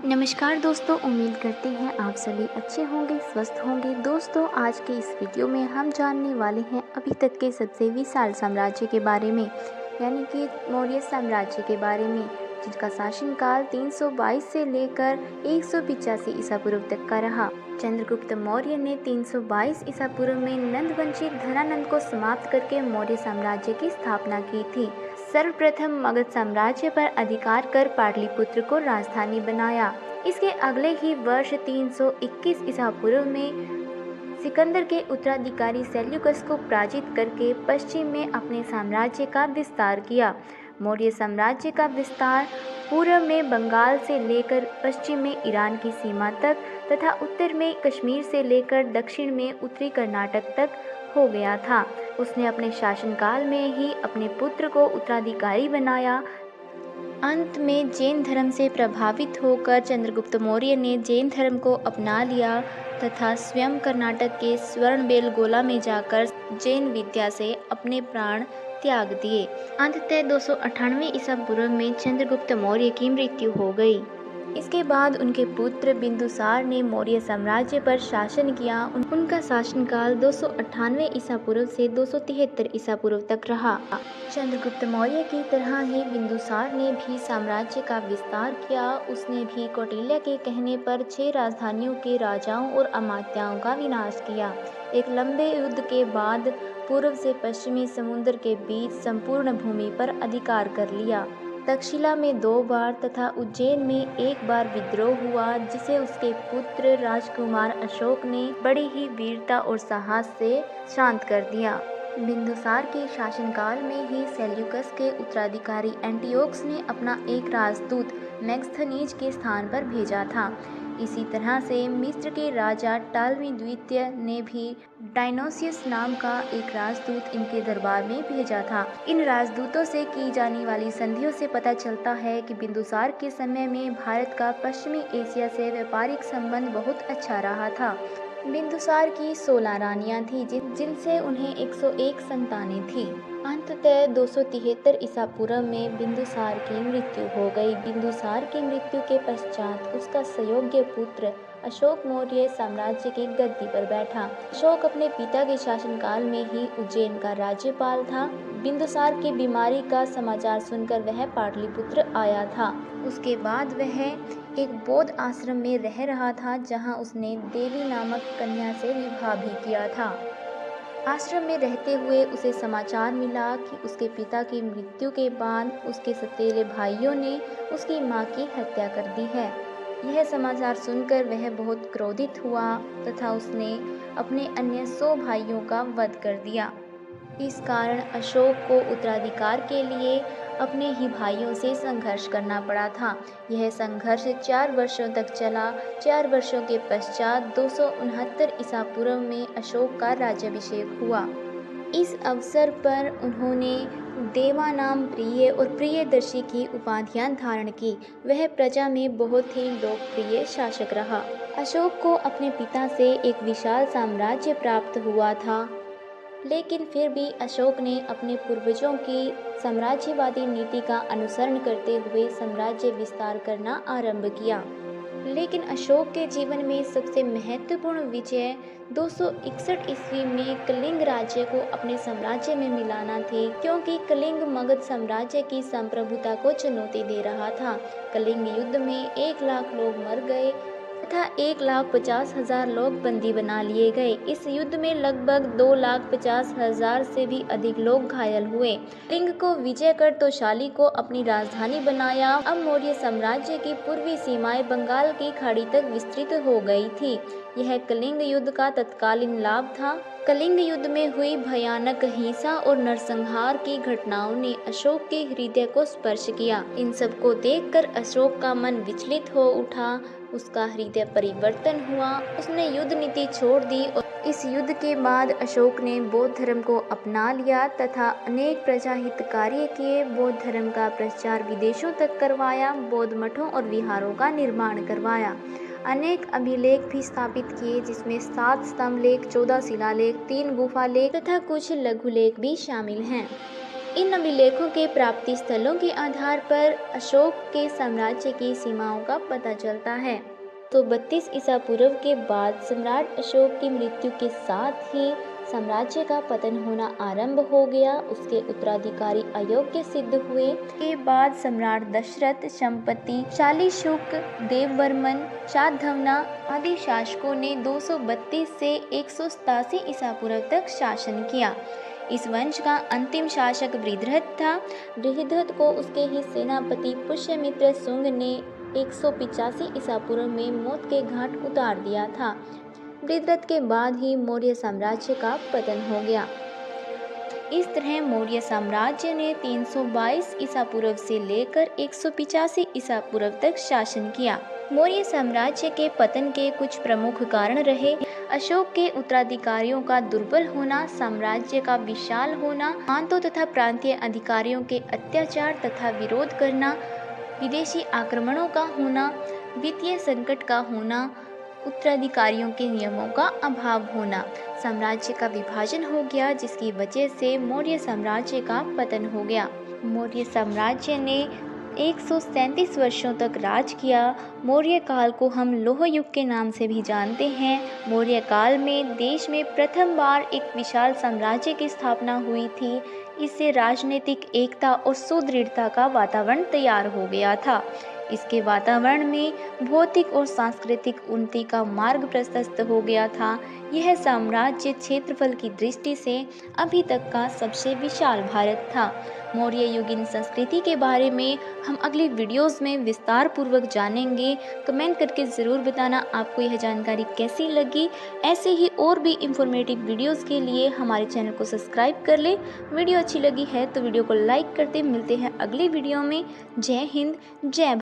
नमस्कार दोस्तों, उम्मीद करते हैं आप सभी अच्छे होंगे, स्वस्थ होंगे। दोस्तों, आज के इस वीडियो में हम जानने वाले हैं अभी तक के सबसे विशाल साम्राज्य के बारे में, यानी कि मौर्य साम्राज्य के बारे में, जिसका शासनकाल 322 से लेकर 185 ईसा पूर्व तक का रहा। चंद्रगुप्त मौर्य ने 322 ईसा पूर्व में नंद वंशित धनानंद को समाप्त करके मौर्य साम्राज्य की स्थापना की थी। सर्वप्रथम मगध साम्राज्य पर अधिकार कर पाटलिपुत्र को राजधानी बनाया। इसके अगले ही वर्ष 321 ईसा पूर्व में सिकंदर के उत्तराधिकारी सेल्यूकस को पराजित करके पश्चिम में अपने साम्राज्य का विस्तार किया। मौर्य साम्राज्य का विस्तार पूर्व में बंगाल से लेकर पश्चिम में ईरान की सीमा तक तथा उत्तर में कश्मीर से लेकर दक्षिण में उत्तरी कर्नाटक तक हो गया था। उसने अपने शासनकाल में ही अपने पुत्र को उत्तराधिकारी बनाया। अंत में जैन धर्म से प्रभावित होकर चंद्रगुप्त मौर्य ने जैन धर्म को अपना लिया तथा स्वयं कर्नाटक के स्वर्णबेलगोला में जाकर जैन विद्या से अपने प्राण त्याग दिए। अंततः 298 ईसा पूर्व में चंद्रगुप्त मौर्य की मृत्यु हो गई। इसके बाद उनके पुत्र बिंदुसार ने मौर्य साम्राज्य पर शासन किया। उनका शासनकाल 298 ईसा पूर्व से 273 ईसा पूर्व तक रहा। चंद्रगुप्त मौर्य की तरह ही बिंदुसार ने भी साम्राज्य का विस्तार किया। उसने भी कौटिल्य के कहने पर 6 राजधानियों के राजाओं और अमात्याओं का विनाश किया। एक लंबे युद्ध के बाद पूर्व से पश्चिमी समुद्र के बीच संपूर्ण भूमि पर अधिकार कर लिया। तक्षशिला में 2 बार तथा उज्जैन में 1 बार विद्रोह हुआ, जिसे उसके पुत्र राजकुमार अशोक ने बड़ी ही वीरता और साहस से शांत कर दिया। बिंदुसार के शासनकाल में ही सेल्यूकस के उत्तराधिकारी एंटियोकस ने अपना एक राजदूत मैग्स्थनीज के स्थान पर भेजा था। इसी तरह से मिस्र के राजा टालमी द्वितीय ने भी डायनोसियस नाम का एक राजदूत इनके दरबार में भेजा था। इन राजदूतों से की जाने वाली संधियों से पता चलता है कि बिंदुसार के समय में भारत का पश्चिमी एशिया से व्यापारिक संबंध बहुत अच्छा रहा था। बिंदुसार की 16 रानियां थीं, जिनसे उन्हें 101 संतानें थीं। अंततः 273 ईसा पूर्व में बिंदुसार की मृत्यु हो गई। बिंदुसार की मृत्यु के पश्चात उसका सुयोग्य पुत्र अशोक मौर्य साम्राज्य की गद्दी पर बैठा। अशोक अपने पिता के शासनकाल में ही उज्जैन का राज्यपाल था। बिंदुसार की बीमारी का समाचार सुनकर वह पाटलिपुत्र आया था। उसके बाद वह एक बौद्ध आश्रम में रह रहा था, जहां उसने देवी नामक कन्या से विवाह भी किया था। आश्रम में रहते हुए उसे समाचार मिला कि उसके पिता की मृत्यु के बाद उसके सौतेले भाइयों ने उसकी मां की हत्या कर दी है। यह समाचार सुनकर वह बहुत क्रोधित हुआ तथा उसने अपने अन्य 100 भाइयों का वध कर दिया। इस कारण अशोक को उत्तराधिकार के लिए अपने ही भाइयों से संघर्ष करना पड़ा था। यह संघर्ष 4 वर्षों तक चला। 4 वर्षों के पश्चात 269 ईसा पूर्व में अशोक का राज्याभिषेक हुआ। इस अवसर पर उन्होंने देवा नाम प्रिय और प्रियदर्शी की उपाधियां धारण की। वह प्रजा में बहुत ही लोकप्रिय शासक रहा। अशोक को अपने पिता से एक विशाल साम्राज्य प्राप्त हुआ था, लेकिन फिर भी अशोक ने अपने पूर्वजों की साम्राज्यवादी नीति का अनुसरण करते हुए साम्राज्य विस्तार करना आरंभ किया। लेकिन अशोक के जीवन में सबसे महत्वपूर्ण विजय 261 ईस्वी में कलिंग राज्य को अपने साम्राज्य में मिलाना थी, क्योंकि कलिंग मगध साम्राज्य की संप्रभुता को चुनौती दे रहा था। कलिंग युद्ध में 1 लाख लोग मर गए तथा 1,50,000 लोग बंदी बना लिए गए। इस युद्ध में लगभग 2,50,000 से भी अधिक लोग घायल हुए। कलिंग को विजय कर तोशाली को अपनी राजधानी बनाया। अब मौर्य साम्राज्य की पूर्वी सीमाएं बंगाल की खाड़ी तक विस्तृत हो गई थी। यह कलिंग युद्ध का तत्कालीन लाभ था। कलिंग युद्ध में हुई भयानक हिंसा और नरसंहार की घटनाओं ने अशोक के हृदय को स्पर्श किया। इन सब को देखकर अशोक का मन विचलित हो उठा। उसका हृदय परिवर्तन हुआ। उसने युद्ध नीति छोड़ दी और इस युद्ध के बाद अशोक ने बौद्ध धर्म को अपना लिया तथा अनेक प्रजाहित कार्य किए। बौद्ध धर्म का प्रचार विदेशों तक करवाया। बौद्ध मठों और विहारों का निर्माण करवाया। अनेक अभिलेख भी स्थापित किए, जिसमें 7 स्तंभ लेख, 14 शिलालेख, 3 गुफा लेख तथा कुछ लघुलेख भी शामिल हैं। इन अभिलेखों के प्राप्ति स्थलों के आधार पर अशोक के साम्राज्य की सीमाओं का पता चलता है। तो 32 ईसा पूर्व के बाद सम्राट अशोक की मृत्यु के साथ ही साम्राज्य का पतन होना आरंभ हो गया। उसके उत्तराधिकारी अयोग्य सिद्ध हुए। के बाद सम्राट दशरथ, संपत्ति, शालीशुक, देववर्मन, शातधवना आदि शासकों ने 232 से 187 ईसा पूर्व तक शासन किया। इस वंश का अंतिम शासक बृहद्रथ था। बृहद्रथ को उसके ही सेनापति पुष्यमित्र शुंग ने 185 ईसा पूर्व में मौत के घाट उतार दिया था। बृहद्रथ के बाद ही मौर्य साम्राज्य का पतन हो गया। इस तरह मौर्य साम्राज्य ने 322 ईसा पूर्व से लेकर 185 ईसा पूर्व तक शासन किया। मौर्य साम्राज्य के पतन के कुछ प्रमुख कारण रहे। अशोक के उत्तराधिकारियों का दुर्बल होना, साम्राज्य का विशाल होना, प्रांतों तथा प्रांतीय अधिकारियों के अत्याचार तथा विरोध करना, विदेशी आक्रमणों का होना, वित्तीय संकट का होना, उत्तराधिकारियों के नियमों का अभाव होना। साम्राज्य का विभाजन हो गया, जिसकी वजह से मौर्य साम्राज्य का पतन हो गया। मौर्य साम्राज्य ने 137 वर्षों तक राज किया। मौर्य काल को हम लौह युग के नाम से भी जानते हैं। मौर्य काल में देश में प्रथम बार एक विशाल साम्राज्य की स्थापना हुई थी। इससे राजनीतिक एकता और सुदृढ़ता का वातावरण तैयार हो गया था। इसके वातावरण में भौतिक और सांस्कृतिक उन्नति का मार्ग प्रशस्त हो गया था। यह साम्राज्य क्षेत्रफल की दृष्टि से अभी तक का सबसे विशाल भारत था। मौर्य युगीन संस्कृति के बारे में हम अगली वीडियोस में विस्तार पूर्वक जानेंगे। कमेंट करके ज़रूर बताना आपको यह जानकारी कैसी लगी। ऐसे ही और भी इंफॉर्मेटिव वीडियोस के लिए हमारे चैनल को सब्सक्राइब कर लें। वीडियो अच्छी लगी है तो वीडियो को लाइक करते। मिलते हैं अगली वीडियो में। जय हिंद, जय भारत।